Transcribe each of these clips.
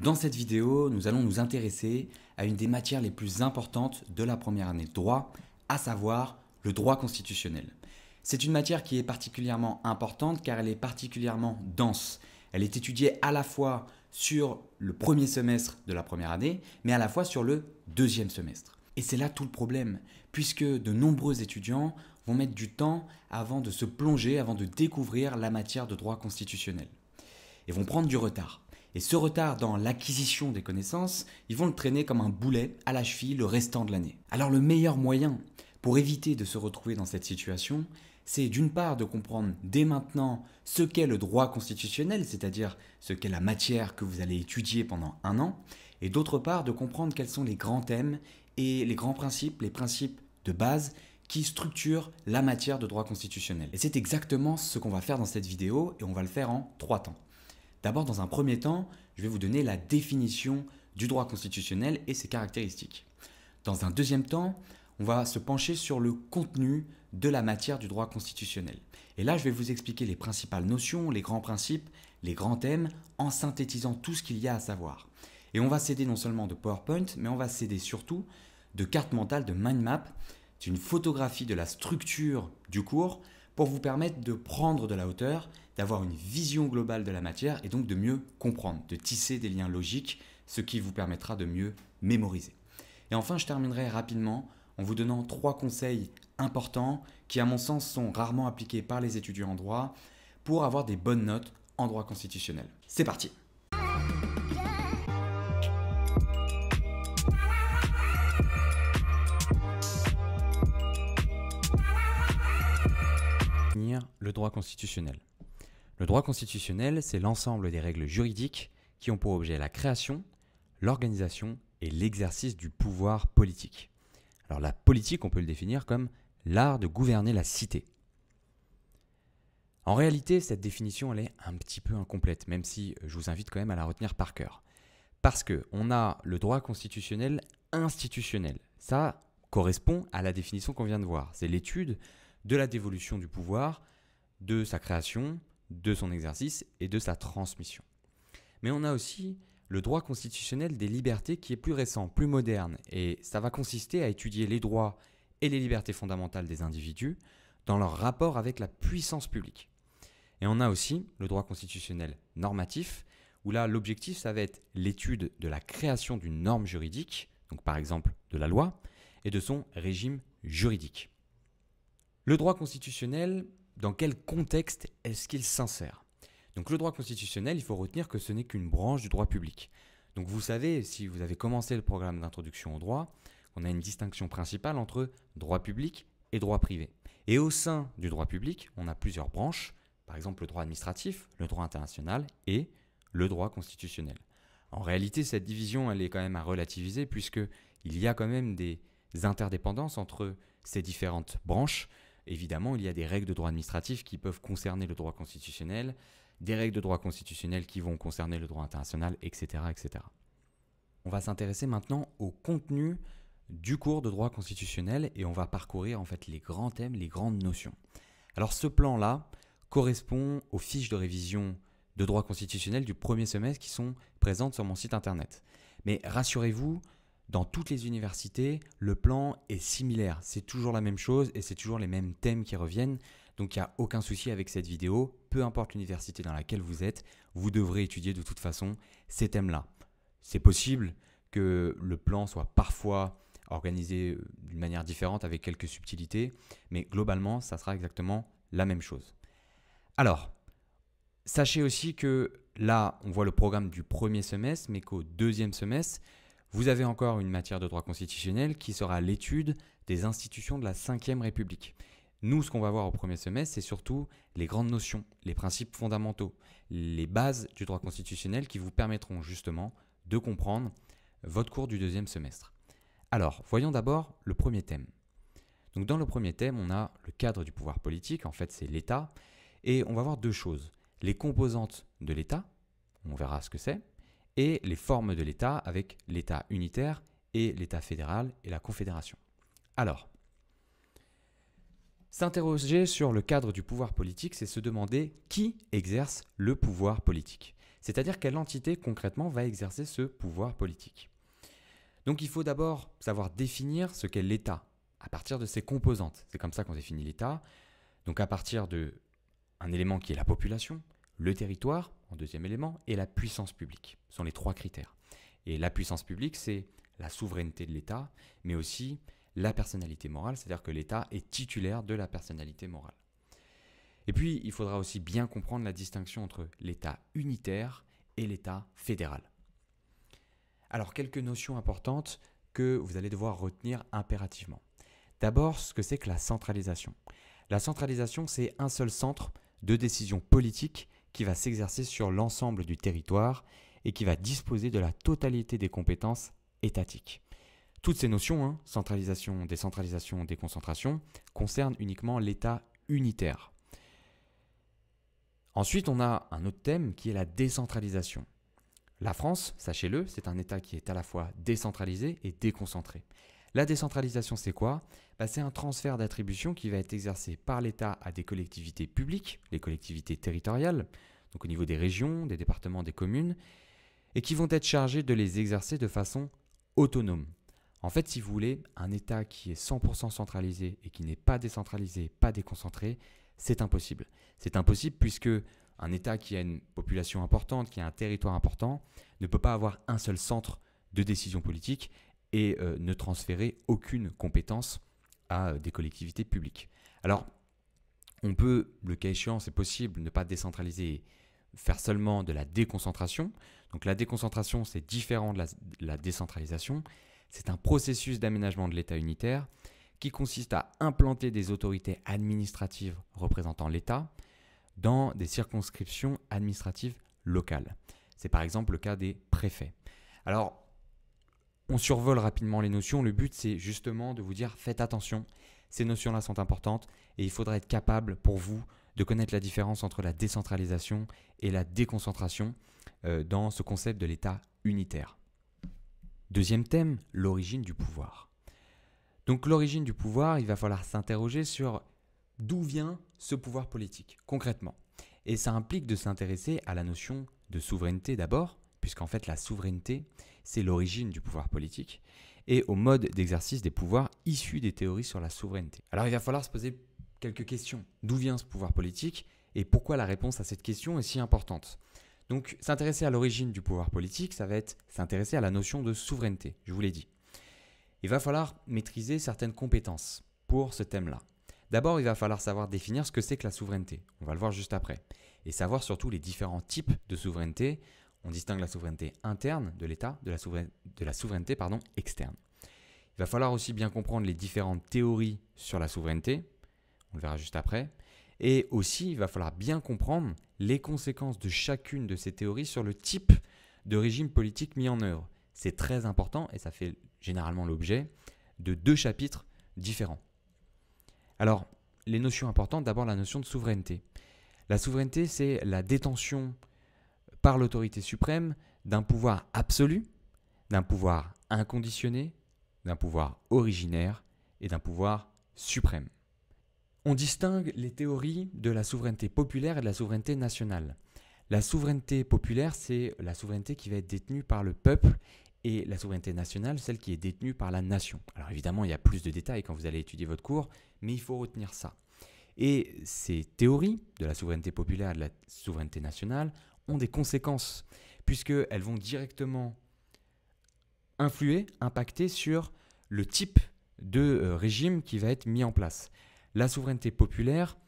Dans cette vidéo, nous allons nous intéresser à une des matières les plus importantes de la première année de droit, à savoir le droit constitutionnel. C'est une matière qui est particulièrement importante car elle est particulièrement dense. Elle est étudiée à la fois sur le premier semestre de la première année, mais à la fois sur le deuxième semestre. Et c'est là tout le problème, puisque de nombreux étudiants vont mettre du temps avant de se plonger, avant de découvrir la matière de droit constitutionnel. Et vont prendre du retard. Et ce retard dans l'acquisition des connaissances, ils vont le traîner comme un boulet à la cheville le restant de l'année. Alors le meilleur moyen pour éviter de se retrouver dans cette situation, c'est d'une part de comprendre dès maintenant ce qu'est le droit constitutionnel, c'est-à-dire ce qu'est la matière que vous allez étudier pendant un an, et d'autre part de comprendre quels sont les grands thèmes et les grands principes, les principes de base qui structurent la matière de droit constitutionnel. Et c'est exactement ce qu'on va faire dans cette vidéo, et on va le faire en 3 temps. D'abord, dans un premier temps, je vais vous donner la définition du droit constitutionnel et ses caractéristiques. Dans un deuxième temps, on va se pencher sur le contenu de la matière du droit constitutionnel. Et là, je vais vous expliquer les principales notions, les grands principes, les grands thèmes, en synthétisant tout ce qu'il y a à savoir. Et on va s'aider non seulement de PowerPoint, mais on va s'aider surtout de cartes mentales, de mind map. C'est une photographie de la structure du cours pour vous permettre de prendre de la hauteur, d'avoir une vision globale de la matière et donc de mieux comprendre, de tisser des liens logiques, ce qui vous permettra de mieux mémoriser. Et enfin, je terminerai rapidement en vous donnant 3 conseils importants qui, à mon sens, sont rarement appliqués par les étudiants en droit pour avoir des bonnes notes en droit constitutionnel. C'est parti! Le droit constitutionnel. Le droit constitutionnel, c'est l'ensemble des règles juridiques qui ont pour objet la création, l'organisation et l'exercice du pouvoir politique. Alors la politique, on peut le définir comme l'art de gouverner la cité. En réalité, cette définition, elle est un petit peu incomplète, même si je vous invite quand même à la retenir par cœur. Parce qu'on a le droit constitutionnel institutionnel. Ça correspond à la définition qu'on vient de voir. C'est l'étude de la dévolution du pouvoir, de sa création, de son exercice et de sa transmission. Mais on a aussi le droit constitutionnel des libertés qui est plus récent, plus moderne, et ça va consister à étudier les droits et les libertés fondamentales des individus dans leur rapport avec la puissance publique. Et on a aussi le droit constitutionnel normatif, où là l'objectif ça va être l'étude de la création d'une norme juridique, donc par exemple de la loi, et de son régime juridique. Le droit constitutionnel, dans quel contexte est-ce qu'il s'insère ? Donc le droit constitutionnel, il faut retenir que ce n'est qu'une branche du droit public. Donc vous savez, si vous avez commencé le programme d'introduction au droit, on a une distinction principale entre droit public et droit privé. Et au sein du droit public, on a plusieurs branches, par exemple le droit administratif, le droit international et le droit constitutionnel. En réalité, cette division, elle est quand même à relativiser puisqu'il y a quand même des interdépendances entre ces différentes branches. Évidemment, il y a des règles de droit administratif qui peuvent concerner le droit constitutionnel, des règles de droit constitutionnel qui vont concerner le droit international, etc., etc. On va s'intéresser maintenant au contenu du cours de droit constitutionnel et on va parcourir en fait les grands thèmes, les grandes notions. Alors ce plan-là correspond aux fiches de révision de droit constitutionnel du premier semestre qui sont présentes sur mon site internet. Mais rassurez-vous, dans toutes les universités, le plan est similaire. C'est toujours la même chose et c'est toujours les mêmes thèmes qui reviennent. Donc il n'y a aucun souci avec cette vidéo. Peu importe l'université dans laquelle vous êtes, vous devrez étudier de toute façon ces thèmes-là. C'est possible que le plan soit parfois organisé d'une manière différente avec quelques subtilités, mais globalement, ça sera exactement la même chose. Alors, sachez aussi que là, on voit le programme du premier semestre, mais qu'au deuxième semestre, vous avez encore une matière de droit constitutionnel qui sera l'étude des institutions de la Ve République. Nous, ce qu'on va voir au premier semestre, c'est surtout les grandes notions, les principes fondamentaux, les bases du droit constitutionnel qui vous permettront justement de comprendre votre cours du deuxième semestre. Alors, voyons d'abord le premier thème. Donc, dans le premier thème, on a le cadre du pouvoir politique, en fait c'est l'État, et on va voir 2 choses. Les composantes de l'État, on verra ce que c'est, et les formes de l'État avec l'État unitaire et l'État fédéral et la confédération. Alors, s'interroger sur le cadre du pouvoir politique, c'est se demander qui exerce le pouvoir politique. C'est-à-dire quelle entité concrètement va exercer ce pouvoir politique. Donc il faut d'abord savoir définir ce qu'est l'État à partir de ses composantes. C'est comme ça qu'on définit l'État. Donc à partir d'un élément qui est la population, le territoire en deuxième élément et la puissance publique. Ce sont les 3 critères. Et la puissance publique, c'est la souveraineté de l'État, mais aussi la personnalité morale, c'est-à-dire que l'État est titulaire de la personnalité morale. Et puis, il faudra aussi bien comprendre la distinction entre l'État unitaire et l'État fédéral. Alors, quelques notions importantes que vous allez devoir retenir impérativement. D'abord, ce que c'est que la centralisation. La centralisation, c'est un seul centre de décision politique qui va s'exercer sur l'ensemble du territoire et qui va disposer de la totalité des compétences étatiques. Toutes ces notions, centralisation, décentralisation, déconcentration, concernent uniquement l'État unitaire. Ensuite, on a un autre thème qui est la décentralisation. La France, sachez-le, c'est un État qui est à la fois décentralisé et déconcentré. La décentralisation, c'est quoi ? C'est un transfert d'attributions qui va être exercé par l'État à des collectivités publiques, les collectivités territoriales, donc au niveau des régions, des départements, des communes, et qui vont être chargées de les exercer de façon autonome. En fait, si vous voulez, un État qui est 100% centralisé et qui n'est pas décentralisé, pas déconcentré, c'est impossible. C'est impossible puisque un État qui a une population importante, qui a un territoire important, ne peut pas avoir un seul centre de décision politique et ne transférer aucune compétence à des collectivités publiques. Alors, on peut, le cas échéant, c'est possible, ne pas décentraliser et faire seulement de la déconcentration. Donc la déconcentration, c'est différent de la décentralisation. C'est un processus d'aménagement de l'État unitaire qui consiste à implanter des autorités administratives représentant l'État dans des circonscriptions administratives locales. C'est par exemple le cas des préfets. Alors, on survole rapidement les notions. Le but, c'est justement de vous dire, faites attention, ces notions-là sont importantes et il faudra être capable pour vous de connaître la différence entre la décentralisation et la déconcentration dans ce concept de l'État unitaire. Deuxième thème, l'origine du pouvoir. Donc l'origine du pouvoir, il va falloir s'interroger sur d'où vient ce pouvoir politique, concrètement. Et ça implique de s'intéresser à la notion de souveraineté d'abord, puisqu'en fait la souveraineté, c'est l'origine du pouvoir politique, et au mode d'exercice des pouvoirs issus des théories sur la souveraineté. Alors il va falloir se poser quelques questions. D'où vient ce pouvoir politique et pourquoi la réponse à cette question est si importante ? Donc s'intéresser à l'origine du pouvoir politique, ça va être s'intéresser à la notion de souveraineté, je vous l'ai dit. Il va falloir maîtriser certaines compétences pour ce thème-là. D'abord, il va falloir savoir définir ce que c'est que la souveraineté. On va le voir juste après. Et savoir surtout les différents types de souveraineté. On distingue la souveraineté interne de l'État de la souveraineté externe. Il va falloir aussi bien comprendre les différentes théories sur la souveraineté. On le verra juste après. Et aussi, il va falloir bien comprendre les conséquences de chacune de ces théories sur le type de régime politique mis en œuvre. C'est très important et ça fait généralement l'objet de 2 chapitres différents. Alors, les notions importantes, d'abord la notion de souveraineté. La souveraineté, c'est la détention par l'autorité suprême d'un pouvoir absolu, d'un pouvoir inconditionné, d'un pouvoir originaire et d'un pouvoir suprême. On distingue les théories de la souveraineté populaire et de la souveraineté nationale. La souveraineté populaire, c'est la souveraineté qui va être détenue par le peuple et la souveraineté nationale, celle qui est détenue par la nation. Alors évidemment, il y a plus de détails quand vous allez étudier votre cours, mais il faut retenir ça. Et ces théories de la souveraineté populaire et de la souveraineté nationale ont des conséquences, puisqu'elles vont directement influer, impacter sur le type de régime qui va être mis en place. La souveraineté populaire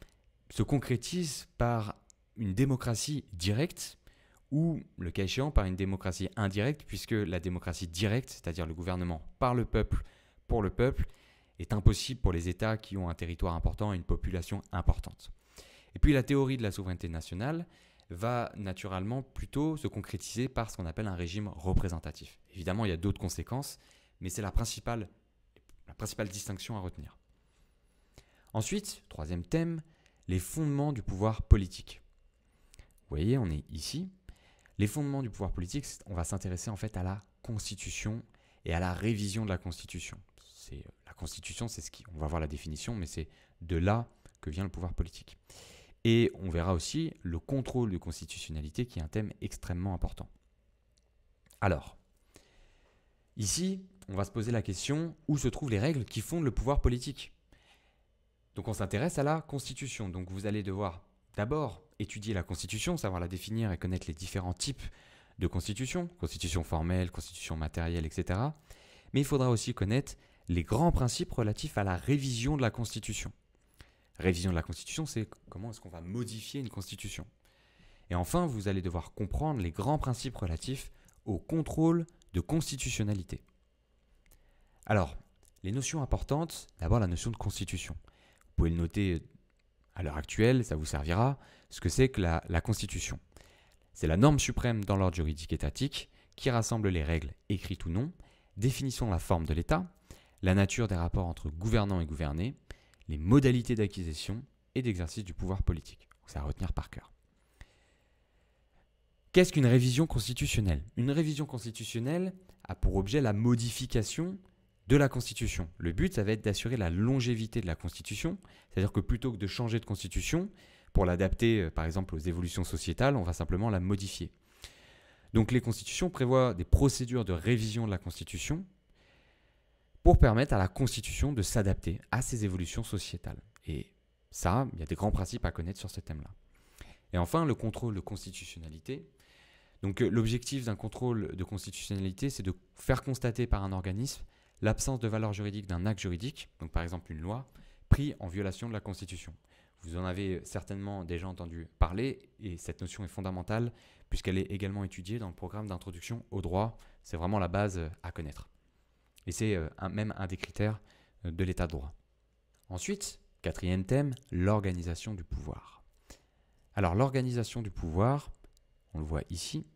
se concrétise par une démocratie directe ou, le cas échéant, par une démocratie indirecte, puisque la démocratie directe, c'est-à-dire le gouvernement par le peuple, pour le peuple, est impossible pour les États qui ont un territoire important et une population importante. Et puis la théorie de la souveraineté nationale va naturellement plutôt se concrétiser par ce qu'on appelle un régime représentatif. Évidemment, il y a d'autres conséquences, mais c'est la principale distinction à retenir. Ensuite, troisième thème, les fondements du pouvoir politique. Vous voyez, on est ici. Les fondements du pouvoir politique, on va s'intéresser en fait à la Constitution et à la révision de la Constitution. La Constitution, c'est on va voir la définition, mais c'est de là que vient le pouvoir politique. Et on verra aussi le contrôle de constitutionnalité qui est un thème extrêmement important. Alors, ici, on va se poser la question où se trouvent les règles qui fondent le pouvoir politique. Donc on s'intéresse à la Constitution. Donc vous allez devoir d'abord étudier la Constitution, savoir la définir et connaître les différents types de Constitution, Constitution formelle, Constitution matérielle, etc. Mais il faudra aussi connaître les grands principes relatifs à la révision de la Constitution. Révision de la Constitution, c'est comment est-ce qu'on va modifier une Constitution. Et enfin, vous allez devoir comprendre les grands principes relatifs au contrôle de constitutionnalité. Alors, les notions importantes, d'abord la notion de Constitution. Vous pouvez le noter à l'heure actuelle, ça vous servira, ce que c'est que la Constitution. C'est la norme suprême dans l'ordre juridique étatique qui rassemble les règles, écrites ou non, définissant la forme de l'État, la nature des rapports entre gouvernants et gouvernés, les modalités d'acquisition et d'exercice du pouvoir politique. C'est à retenir par cœur. Qu'est-ce qu'une révision constitutionnelle? Une révision constitutionnelle a pour objet la modification de la Constitution. Le but, ça va être d'assurer la longévité de la Constitution, c'est-à-dire que plutôt que de changer de Constitution, pour l'adapter par exemple aux évolutions sociétales, on va simplement la modifier. Donc les constitutions prévoient des procédures de révision de la Constitution pour permettre à la Constitution de s'adapter à ces évolutions sociétales. Et ça, il y a des grands principes à connaître sur ce thème-là. Et enfin, le contrôle de constitutionnalité. Donc l'objectif d'un contrôle de constitutionnalité, c'est de faire constater par un organisme l'absence de valeur juridique d'un acte juridique, donc par exemple une loi, pris en violation de la Constitution. Vous en avez certainement déjà entendu parler, et cette notion est fondamentale puisqu'elle est également étudiée dans le programme d'introduction au droit. C'est vraiment la base à connaître. Et c'est même un des critères de l'état de droit. Ensuite, quatrième thème, l'organisation du pouvoir. Alors l'organisation du pouvoir, on le voit ici,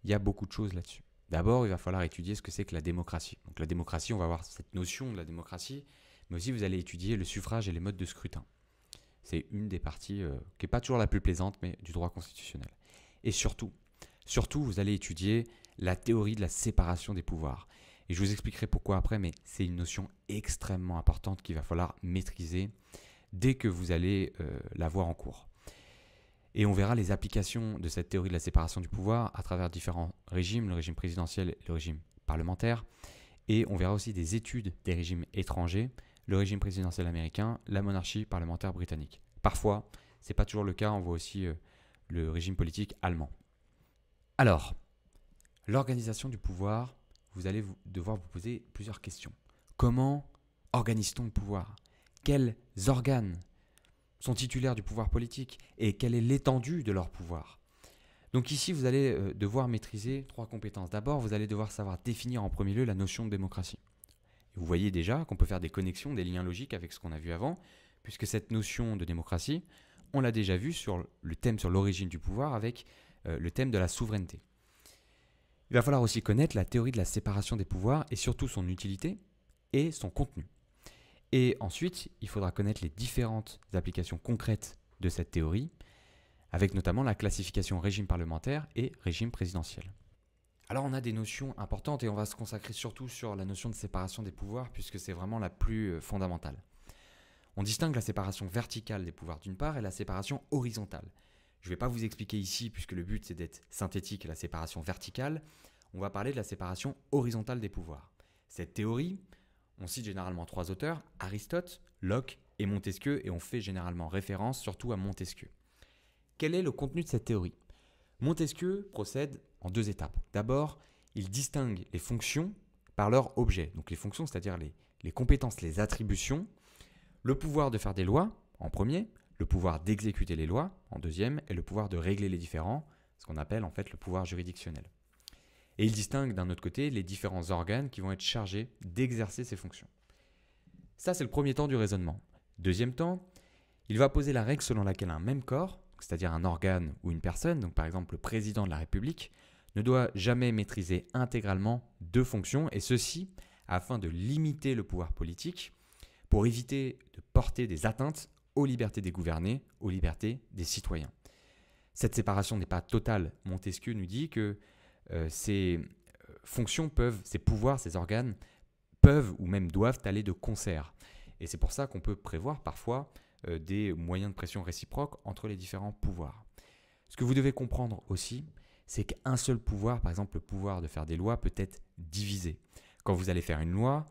il y a beaucoup de choses là-dessus. D'abord, il va falloir étudier ce que c'est que la démocratie. Donc la démocratie, on va voir cette notion de la démocratie, mais aussi vous allez étudier le suffrage et les modes de scrutin. C'est une des parties qui n'est pas toujours la plus plaisante, mais du droit constitutionnel. Et surtout, vous allez étudier la théorie de la séparation des pouvoirs. Et je vous expliquerai pourquoi après, mais c'est une notion extrêmement importante qu'il va falloir maîtriser dès que vous allez la voir en cours. Et on verra les applications de cette théorie de la séparation du pouvoir à travers différents régimes, le régime présidentiel et le régime parlementaire. Et on verra aussi des études des régimes étrangers, le régime présidentiel américain, la monarchie parlementaire britannique. Parfois, ce n'est pas toujours le cas, on voit aussi le régime politique allemand. Alors, l'organisation du pouvoir, vous allez devoir vous poser plusieurs questions. Comment organise-t-on le pouvoir? Quels organes sont titulaires du pouvoir politique et quelle est l'étendue de leur pouvoir? Donc ici, vous allez devoir maîtriser 3 compétences. D'abord, vous allez devoir savoir définir en premier lieu la notion de démocratie. Et vous voyez déjà qu'on peut faire des connexions, des liens logiques avec ce qu'on a vu avant, puisque cette notion de démocratie, on l'a déjà vu sur le thème sur l'origine du pouvoir avec le thème de la souveraineté. Il va falloir aussi connaître la théorie de la séparation des pouvoirs et surtout son utilité et son contenu. Et ensuite, il faudra connaître les différentes applications concrètes de cette théorie, avec notamment la classification régime parlementaire et régime présidentiel. Alors on a des notions importantes et on va se consacrer surtout sur la notion de séparation des pouvoirs puisque c'est vraiment la plus fondamentale. On distingue la séparation verticale des pouvoirs d'une part et la séparation horizontale. Je ne vais pas vous expliquer ici puisque le but c'est d'être synthétique la séparation verticale. On va parler de la séparation horizontale des pouvoirs. Cette théorie, on cite généralement 3 auteurs, Aristote, Locke et Montesquieu, et on fait généralement référence surtout à Montesquieu. Quel est le contenu de cette théorie? Montesquieu procède en 2 étapes. D'abord, il distingue les fonctions par leur objet. Donc les fonctions, c'est-à-dire les compétences, les attributions, le pouvoir de faire des lois en premier, le pouvoir d'exécuter les lois en deuxième, et le pouvoir de régler les différends, ce qu'on appelle en fait le pouvoir juridictionnel. Et il distingue d'un autre côté les différents organes qui vont être chargés d'exercer ces fonctions. Ça, c'est le premier temps du raisonnement. Deuxième temps, il va poser la règle selon laquelle un même corps, c'est-à-dire un organe ou une personne, donc par exemple le président de la République, ne doit jamais maîtriser intégralement 2 fonctions, et ceci afin de limiter le pouvoir politique, pour éviter de porter des atteintes aux libertés des gouvernés, aux libertés des citoyens. Cette séparation n'est pas totale. Montesquieu nous dit que ces fonctions peuvent, ces pouvoirs, ces organes peuvent ou même doivent aller de concert. Et c'est pour ça qu'on peut prévoir parfois des moyens de pression réciproques entre les différents pouvoirs. Ce que vous devez comprendre aussi, c'est qu'un seul pouvoir, par exemple le pouvoir de faire des lois, peut être divisé. Quand vous allez faire une loi,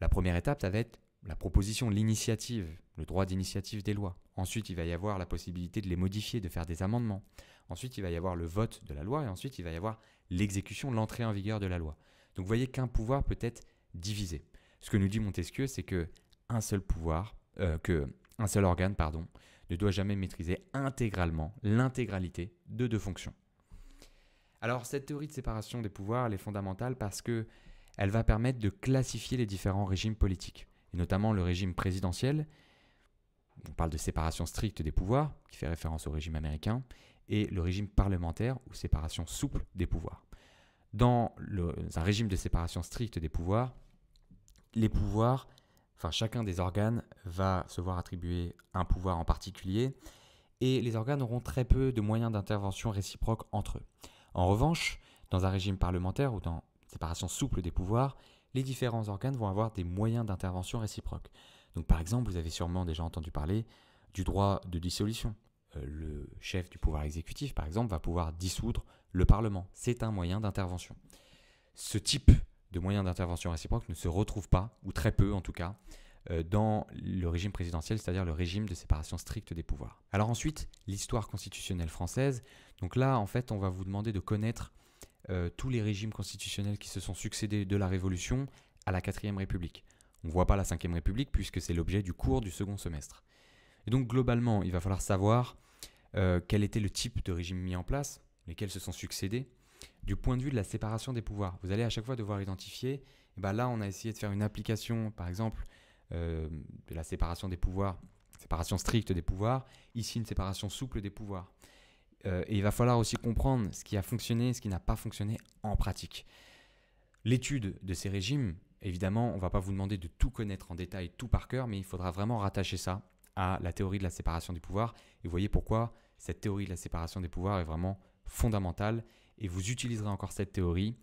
la première étape, ça va être la proposition, l'initiative, le droit d'initiative des lois. Ensuite, il va y avoir la possibilité de les modifier, de faire des amendements. Ensuite, il va y avoir le vote de la loi et ensuite, il va y avoir l'exécution, l'entrée en vigueur de la loi. Donc, vous voyez qu'un pouvoir peut être divisé. Ce que nous dit Montesquieu, c'est qu'un seul pouvoir, un seul organe, ne doit jamais maîtriser intégralement l'intégralité de deux fonctions. Alors, cette théorie de séparation des pouvoirs, elle est fondamentale parce qu'elle va permettre de classifier les différents régimes politiques, et notamment le régime présidentiel. On parle de séparation stricte des pouvoirs, qui fait référence au régime américain, et le régime parlementaire ou séparation souple des pouvoirs. Dans un régime de séparation stricte des pouvoirs, les pouvoirs, chacun des organes va se voir attribuer un pouvoir en particulier, et les organes auront très peu de moyens d'intervention réciproques entre eux. En revanche, dans un régime parlementaire ou dans séparation souple des pouvoirs, les différents organes vont avoir des moyens d'intervention réciproques. Donc par exemple, vous avez sûrement déjà entendu parler du droit de dissolution. Le chef du pouvoir exécutif, par exemple, va pouvoir dissoudre le Parlement. C'est un moyen d'intervention. Ce type de moyen d'intervention réciproque ne se retrouve pas, ou très peu en tout cas, dans le régime présidentiel, c'est-à-dire le régime de séparation stricte des pouvoirs. Alors ensuite, l'histoire constitutionnelle française. Donc là, en fait, on va vous demander de connaître tous les régimes constitutionnels qui se sont succédés de la Révolution à la 4e République. On ne voit pas la 5e République puisque c'est l'objet du cours du second semestre. Et donc globalement, il va falloir savoir quel était le type de régime mis en place, lesquels se sont succédés, du point de vue de la séparation des pouvoirs. Vous allez à chaque fois devoir identifier, là on a essayé de faire une application, par exemple, de la séparation des pouvoirs, séparation stricte des pouvoirs, ici une séparation souple des pouvoirs. Et il va falloir aussi comprendre ce qui a fonctionné et ce qui n'a pas fonctionné en pratique. L'étude de ces régimes, évidemment, on ne va pas vous demander de tout connaître en détail, tout par cœur, mais il faudra vraiment rattacher ça à la théorie de la séparation des pouvoirs. Et vous voyez pourquoi cette théorie de la séparation des pouvoirs est vraiment fondamentale. Et vous utiliserez encore cette théorie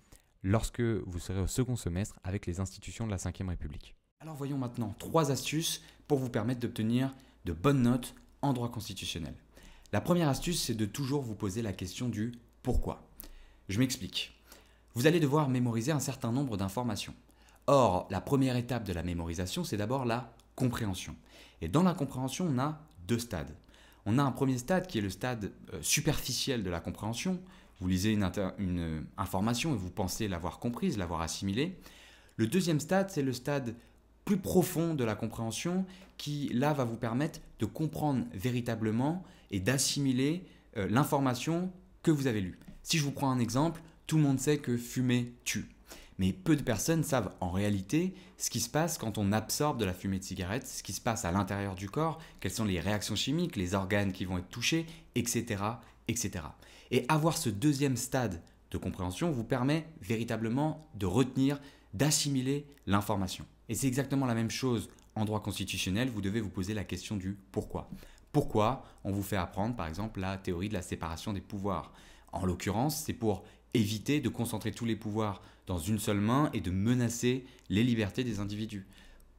lorsque vous serez au second semestre avec les institutions de la 5e République. Alors voyons maintenant 3 astuces pour vous permettre d'obtenir de bonnes notes en droit constitutionnel. La première astuce, c'est de toujours vous poser la question du pourquoi. Je m'explique. Vous allez devoir mémoriser un certain nombre d'informations. Or, la première étape de la mémorisation, c'est d'abord la compréhension. Et dans la compréhension, on a 2 stades. On a un premier stade qui est le stade superficiel de la compréhension. Vous lisez une information et vous pensez l'avoir comprise, l'avoir assimilée. Le deuxième stade, c'est le stade plus profond de la compréhension qui, là, va vous permettre de comprendre véritablement et d'assimiler l'information que vous avez lue. Si je vous prends un exemple, tout le monde sait que fumer tue. Mais peu de personnes savent en réalité ce qui se passe quand on absorbe de la fumée de cigarette, ce qui se passe à l'intérieur du corps, quelles sont les réactions chimiques, les organes qui vont être touchés, etc., etc. Et avoir ce deuxième stade de compréhension vous permet véritablement de retenir, d'assimiler l'information. Et c'est exactement la même chose en droit constitutionnel, vous devez vous poser la question du pourquoi. Pourquoi on vous fait apprendre par exemple la théorie de la séparation des pouvoirs? En l'occurrence, c'est pour éviter de concentrer tous les pouvoirs dans une seule main et de menacer les libertés des individus.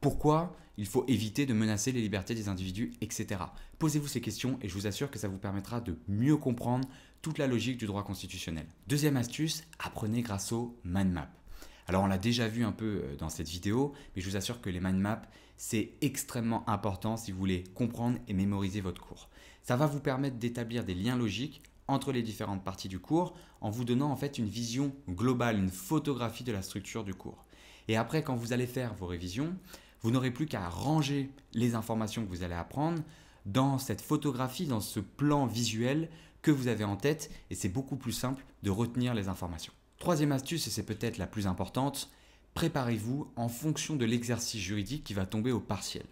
Pourquoi il faut éviter de menacer les libertés des individus, etc. Posez-vous ces questions et je vous assure que ça vous permettra de mieux comprendre toute la logique du droit constitutionnel. Deuxième astuce, apprenez grâce aux mind maps. Alors on l'a déjà vu un peu dans cette vidéo, mais je vous assure que les mind maps, c'est extrêmement important si vous voulez comprendre et mémoriser votre cours. Ça va vous permettre d'établir des liens logiques entre les différentes parties du cours en vous donnant en fait une vision globale, une photographie de la structure du cours. Et après, quand vous allez faire vos révisions, vous n'aurez plus qu'à ranger les informations que vous allez apprendre dans cette photographie, dans ce plan visuel que vous avez en tête et c'est beaucoup plus simple de retenir les informations. Troisième astuce, et c'est peut-être la plus importante, préparez-vous en fonction de l'exercice juridique qui va tomber au partiel.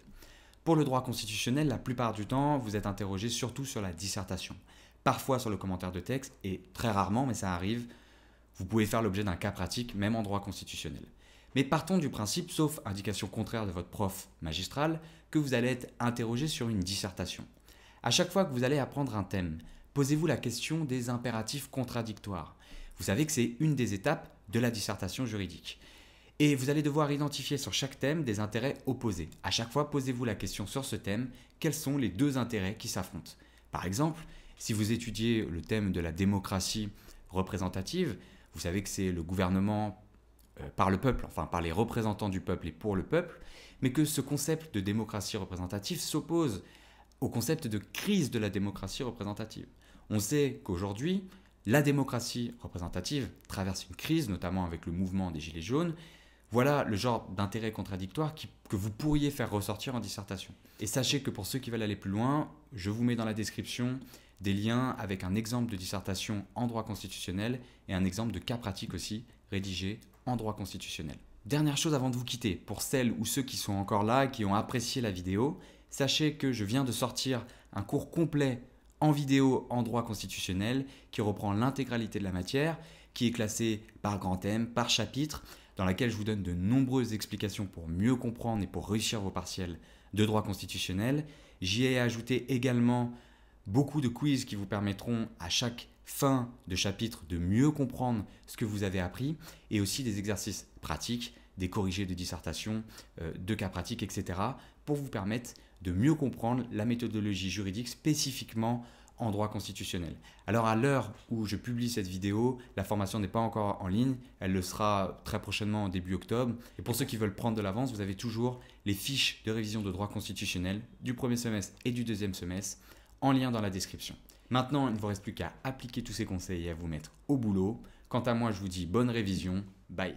Pour le droit constitutionnel, la plupart du temps, vous êtes interrogé surtout sur la dissertation. Parfois sur le commentaire de texte et très rarement, mais ça arrive, vous pouvez faire l'objet d'un cas pratique même en droit constitutionnel. Mais partons du principe, sauf indication contraire de votre prof magistral, que vous allez être interrogé sur une dissertation. À chaque fois que vous allez apprendre un thème, posez-vous la question des impératifs contradictoires. Vous savez que c'est une des étapes de la dissertation juridique. Et vous allez devoir identifier sur chaque thème des intérêts opposés. À chaque fois, posez-vous la question sur ce thème, quels sont les deux intérêts qui s'affrontent? Par exemple, si vous étudiez le thème de la démocratie représentative, vous savez que c'est le gouvernement par le peuple, enfin par les représentants du peuple et pour le peuple, mais que ce concept de démocratie représentative s'oppose au concept de crise de la démocratie représentative. On sait qu'aujourd'hui, la démocratie représentative traverse une crise, notamment avec le mouvement des Gilets jaunes. Voilà le genre d'intérêt contradictoire que vous pourriez faire ressortir en dissertation. Et sachez que pour ceux qui veulent aller plus loin, je vous mets dans la description des liens avec un exemple de dissertation en droit constitutionnel et un exemple de cas pratique aussi rédigé en droit constitutionnel. Dernière chose avant de vous quitter, pour celles ou ceux qui sont encore là et qui ont apprécié la vidéo, sachez que je viens de sortir un cours complet en vidéo en droit constitutionnel qui reprend l'intégralité de la matière, qui est classé par grand thème, par chapitre, dans laquelle je vous donne de nombreuses explications pour mieux comprendre et pour réussir vos partiels de droit constitutionnel. J'y ai ajouté également beaucoup de quiz qui vous permettront à chaque fin de chapitre de mieux comprendre ce que vous avez appris et aussi des exercices pratiques, des corrigés de dissertation, de cas pratiques, etc. pour vous permettre de mieux comprendre la méthodologie juridique spécifiquement en droit constitutionnel. Alors à l'heure où je publie cette vidéo, la formation n'est pas encore en ligne, elle le sera très prochainement en début octobre. Et pour ceux qui veulent prendre de l'avance, vous avez toujours les fiches de révision de droit constitutionnel du premier semestre et du deuxième semestre en lien dans la description. Maintenant, il ne vous reste plus qu'à appliquer tous ces conseils et à vous mettre au boulot. Quant à moi, je vous dis bonne révision, bye.